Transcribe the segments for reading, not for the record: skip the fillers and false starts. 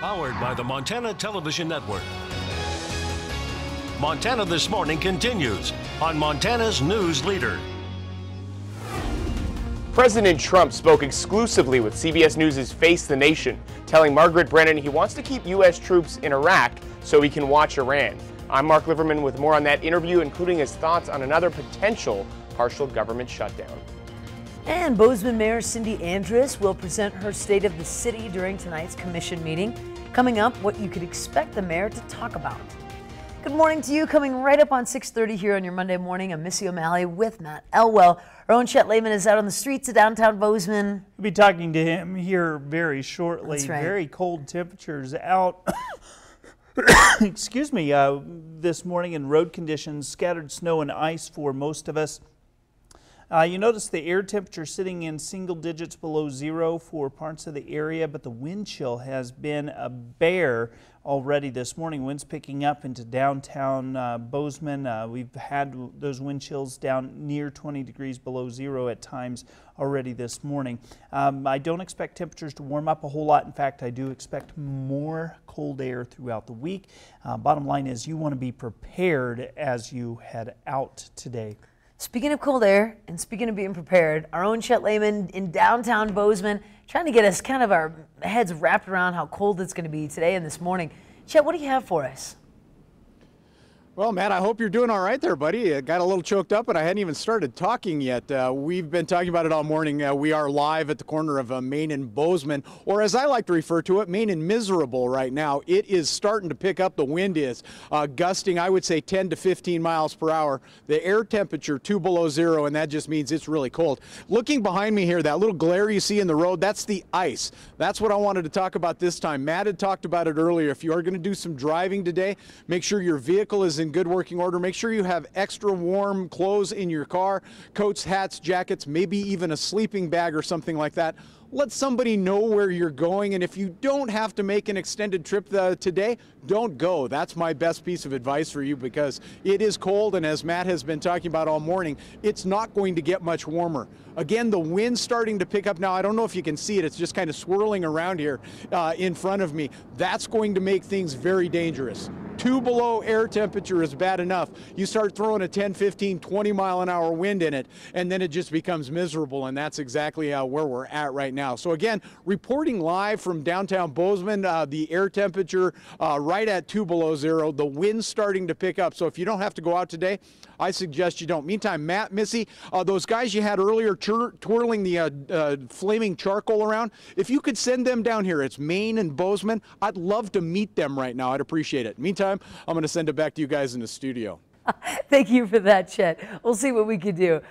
Powered by the Montana Television Network. Montana This Morning continues on Montana's News Leader. President Trump spoke exclusively with CBS News' Face the Nation, telling Margaret Brennan he wants to keep U.S. troops in Iraq so he can watch Iran. I'm Mark Liverman with more on that interview, including his thoughts on another potential partial government shutdown. And Bozeman Mayor Cindy Andrus will present her State of the City during tonight's commission meeting. Coming up, what you could expect the mayor to talk about. Good morning to you. Coming right up on 6:30 here on your Monday morning, I'm Missy O'Malley with Matt Elwell. Our own Chet Lehman is out on the streets of downtown Bozeman. We'll be talking to him here very shortly. That's right. Very cold temperatures out. Excuse me, this morning, in road conditions, scattered snow and ice for most of us. You notice the air temperature sitting in single digits below zero for parts of the area, but the wind chill has been a bear already this morning. Winds picking up into downtown Bozeman. We've had those wind chills down near 20 degrees below zero at times already this morning. I don't expect temperatures to warm up a whole lot. In fact, I do expect more cold air throughout the week. Bottom line is you want to be prepared as you head out today. Speaking of cold air and speaking of being prepared, our own Chet Lehman in downtown Bozeman trying to get us kind of our heads wrapped around how cold it's going to be today and this morning. Chet, what do you have for us? Well, Matt, I hope you're doing all right there, buddy. I got a little choked up, and I hadn't even started talking yet. We've been talking about it all morning. We are live at the corner of Main and Bozeman, or as I like to refer to it, Main and Miserable right now. It is starting to pick up. The wind is gusting, I would say, 10 to 15 miles per hour. The air temperature 2 below zero, and that just means it's really cold. Looking behind me here, that little glare you see in the road, that's the ice. That's what I wanted to talk about this time. Matt had talked about it earlier. If you are going to do some driving today, make sure your vehicle is in good working order. Make sure you have extra warm clothes in your car, coats, hats, jackets, maybe even a sleeping bag or something like that. Let somebody know where you're going, and if you don't have to make an extended trip today, don't go. That's my best piece of advice for you, because it is cold, and as Matt has been talking about all morning, it's not going to get much warmer. Again, the wind's starting to pick up now. I don't know if you can see it. It's just kind of swirling around here in front of me. That's going to make things very dangerous. 2 below air temperature is bad enough. You start throwing a 10, 15, 20 mile an hour wind in it, and then it just becomes miserable, and that's exactly where we're at right now. So again, reporting live from downtown Bozeman, the air temperature right at 2 below zero, the wind's starting to pick up. So if you don't have to go out today, I suggest you don't. Meantime, Matt, Missy, those guys you had earlier twirling the flaming charcoal around, if you could send them down here, it's Main and Bozeman, I'd love to meet them right now. I'd appreciate it. Meantime, I'm going to send it back to you guys in the studio. Thank you for that, Chet. We'll see what we can do.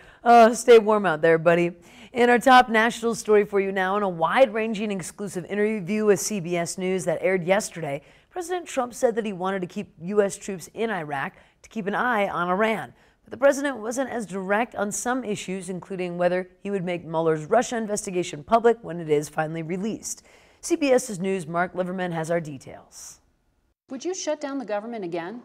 Stay warm out there, buddy. In our top national story for you now, in a wide-ranging exclusive interview with CBS News that aired yesterday, President Trump said that he wanted to keep U.S. troops in Iraq to keep an eye on Iran. But the president wasn't as direct on some issues, including whether he would make Mueller's Russia investigation public when it is finally released. CBS's News' Mark Liverman has our details. Would you shut down the government again?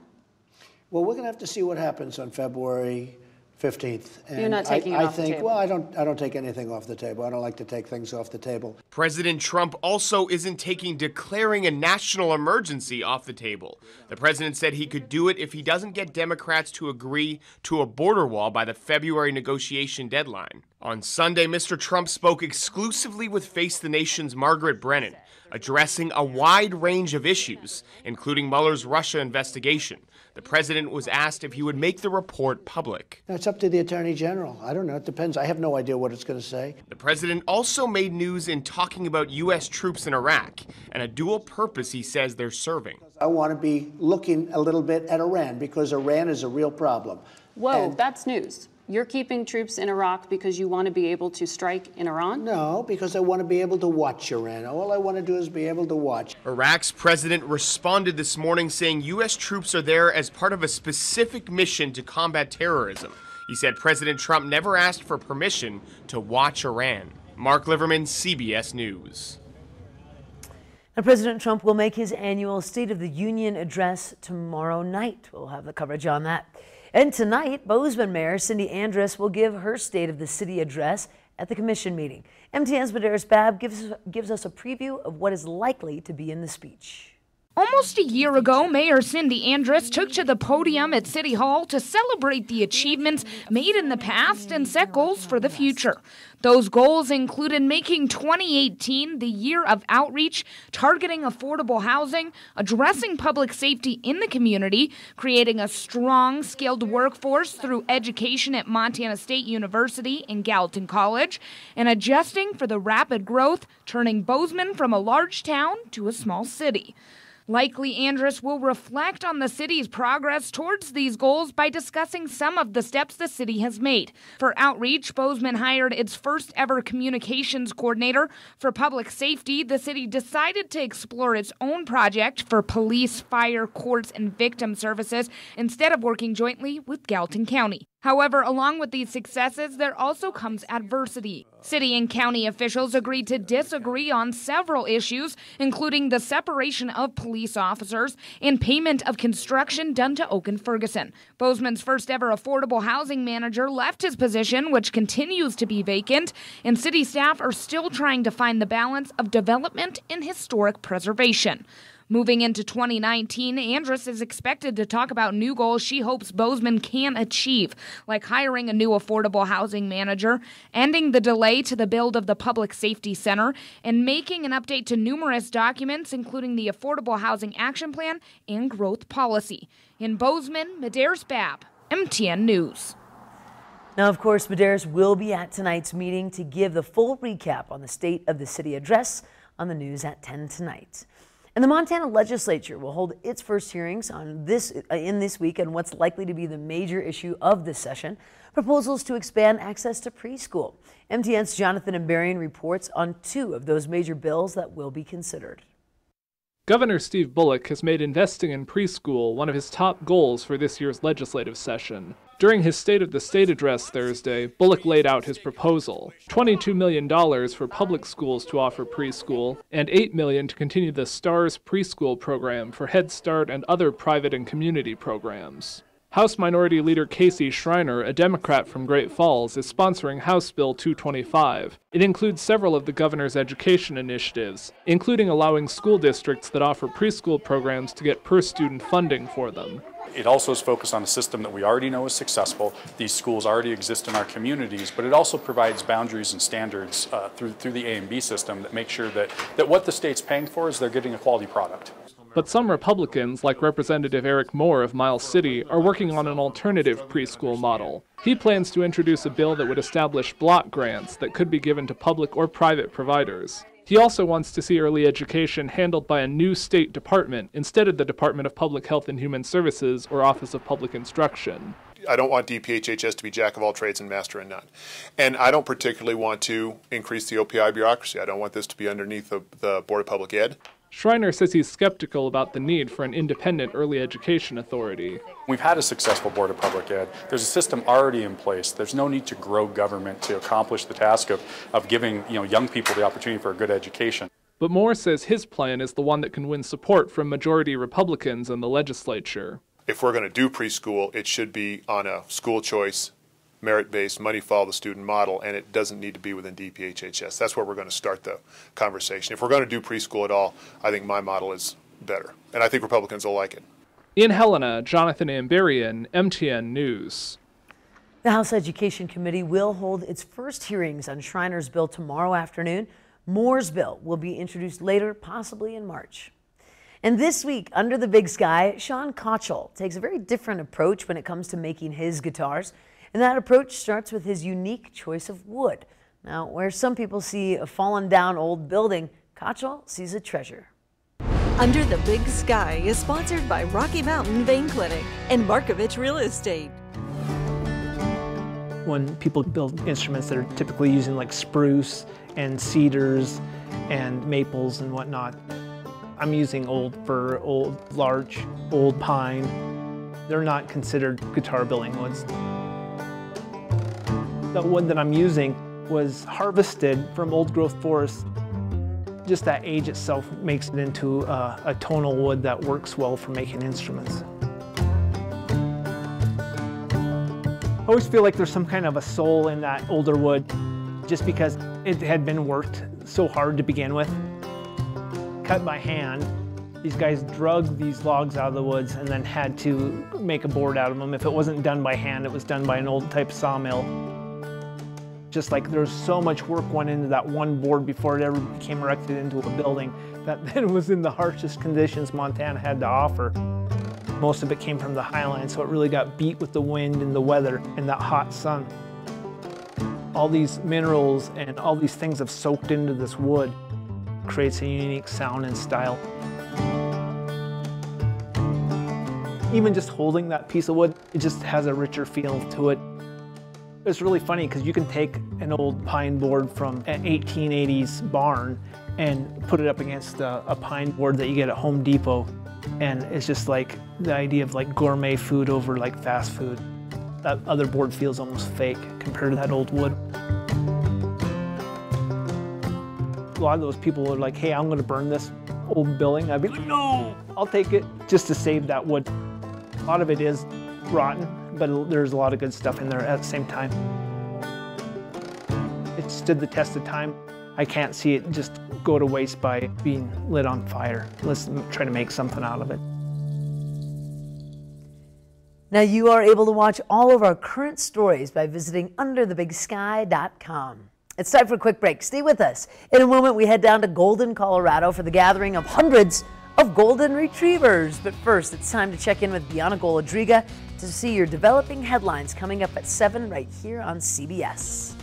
Well, we're going to have to see what happens on February 15th. And you're not taking it off the table? Well, I don't take anything off the table. I don't like to take things off the table. President Trump also isn't taking declaring a national emergency off the table. The president said he could do it if he doesn't get Democrats to agree to a border wall by the February negotiation deadline. On Sunday, Mr. Trump spoke exclusively with Face the Nation's Margaret Brennan, addressing a wide range of issues, including Mueller's Russia investigation. The president was asked if he would make the report public. It's up to the Attorney General. I don't know. It depends. I have no idea what it's going to say. The president also made news in talking about U.S. troops in Iraq and a dual purpose he says they're serving. I want to be looking a little bit at Iran, because Iran is a real problem. Whoa, that's news. You're keeping troops in Iraq because you want to be able to strike in Iran? No, because I want to be able to watch Iran. All I want to do is be able to watch. Iraq's president responded this morning saying U.S. troops are there as part of a specific mission to combat terrorism. He said President Trump never asked for permission to watch Iran. Mark Liverman, CBS News. Now, President Trump will make his annual State of the Union address tomorrow night. We'll have the coverage on that. And tonight, Bozeman Mayor Cindy Andrus will give her State of the City address at the commission meeting. MTN's Medeiros Babb gives us a preview of what is likely to be in the speech. Almost a year ago, Mayor Cindy Andrus took to the podium at City Hall to celebrate the achievements made in the past and set goals for the future. Those goals included making 2018 the year of outreach, targeting affordable housing, addressing public safety in the community, creating a strong, skilled workforce through education at Montana State University and Gallatin College, and adjusting for the rapid growth, turning Bozeman from a large town to a small city. Likely, Andrus will reflect on the city's progress towards these goals by discussing some of the steps the city has made. For outreach, Bozeman hired its first ever communications coordinator. For public safety, the city decided to explore its own project for police, fire, courts, and victim services instead of working jointly with Gallatin County. However, along with these successes, there also comes adversity. City and county officials agreed to disagree on several issues, including the separation of police officers and payment of construction done to Oak & Ferguson. Bozeman's first ever affordable housing manager left his position, which continues to be vacant, and city staff are still trying to find the balance of development and historic preservation. Moving into 2019, Andrus is expected to talk about new goals she hopes Bozeman can achieve, like hiring a new affordable housing manager, ending the delay to the build of the Public Safety Center, and making an update to numerous documents, including the Affordable Housing Action Plan and Growth Policy. In Bozeman, Medeiros Babb, MTN News. Now, of course, Medeiros will be at tonight's meeting to give the full recap on the State of the City address on the news at 10 tonight. And the Montana legislature will hold its first hearings on this week on what's likely to be the major issue of this session, proposals to expand access to preschool. MTN's Jonathan Ambarian reports on two of those major bills that will be considered. Governor Steve Bullock has made investing in preschool one of his top goals for this year's legislative session. During his State of the State address Thursday, Bullock laid out his proposal: $22 million for public schools to offer preschool, and $8 million to continue the STARS preschool program for Head Start and other private and community programs. House Minority Leader Casey Schreiner, a Democrat from Great Falls, is sponsoring House Bill 225. It includes several of the governor's education initiatives, including allowing school districts that offer preschool programs to get per-student funding for them. It also is focused on a system that we already know is successful. These schools already exist in our communities, but it also provides boundaries and standards through the A and B system that make sure that what the state's paying for is they're getting a quality product. But some Republicans, like Representative Eric Moore of Miles City, are working on an alternative preschool model. He plans to introduce a bill that would establish block grants that could be given to public or private providers. He also wants to see early education handled by a new state department instead of the Department of Public Health and Human Services or Office of Public Instruction. I don't want DPHHS to be jack of all trades and master of none. And I don't particularly want to increase the OPI bureaucracy. I don't want this to be underneath the Board of Public Ed. Schreiner says he's skeptical about the need for an independent early education authority. We've had a successful Board of Public Ed. There's a system already in place. There's no need to grow government to accomplish the task of giving young people the opportunity for a good education. But Moore says his plan is the one that can win support from majority Republicans in the legislature. If we're going to do preschool, it should be on a school choice, merit-based, money follow the student model, and it doesn't need to be within DPHHS. That's where we're going to start the conversation. If we're going to do preschool at all, I think my model is better, and I think Republicans will like it. In Helena, Jonathan Ambarian, MTN News. The House Education Committee will hold its first hearings on Schreiner's bill tomorrow afternoon. Moore's bill will be introduced later, possibly in March. And this week, under the big sky, Sean Kochel takes a very different approach when it comes to making his guitars. And that approach starts with his unique choice of wood. Now, where some people see a fallen down old building, Kochel sees a treasure. Under the Big Sky is sponsored by Rocky Mountain Vein Clinic and Markovich Real Estate. When people build instruments that are typically using like spruce and cedars and maples and whatnot, I'm using old fir, old larch, old pine. They're not considered guitar building woods. The wood that I'm using was harvested from old growth forests. Just that age itself makes it into a tonal wood that works well for making instruments. I always feel like there's some kind of a soul in that older wood. just because it had been worked so hard to begin with. Cut by hand. These guys drug these logs out of the woods and then had to make a board out of them. If it wasn't done by hand, it was done by an old type sawmill. Just like there's so much work went into that one board before it ever became erected into a building that then was in the harshest conditions Montana had to offer. Most of it came from the highlands, so it really got beat with the wind and the weather and that hot sun. All these minerals and all these things have soaked into this wood. Creates a unique sound and style. Even just holding that piece of wood, it just has a richer feel to it. It's really funny because you can take an old pine board from an 1880s barn and put it up against a pine board that you get at Home Depot, and it's just like the idea of like gourmet food over like fast food. That other board feels almost fake compared to that old wood. A lot of those people are like, hey, I'm gonna burn this old building. I'd be like, no, I'll take it just to save that wood. A lot of it is rotten, but there's a lot of good stuff in there at the same time. It stood the test of time. I can't see it just go to waste by being lit on fire. Let's try to make something out of it. Now you are able to watch all of our current stories by visiting underthebigsky.com. It's time for a quick break. Stay with us. In a moment, we head down to Golden, Colorado for the gathering of hundreds of golden retrievers. But first, it's time to check in with Bianca Goladriga to see your developing headlines coming up at 7 right here on CBS.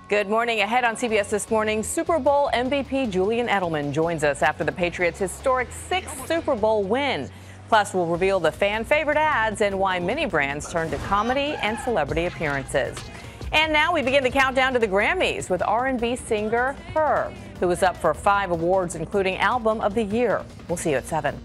Good morning. Ahead on CBS this morning, Super Bowl MVP Julian Edelman joins us after the Patriots' historic 6th Super Bowl win. Plus, we'll reveal the fan-favorite ads and why many brands turn to comedy and celebrity appearances. And now we begin the countdown to the Grammys with R&B singer Her, who is up for 5 awards, including Album of the Year. We'll see you at 7.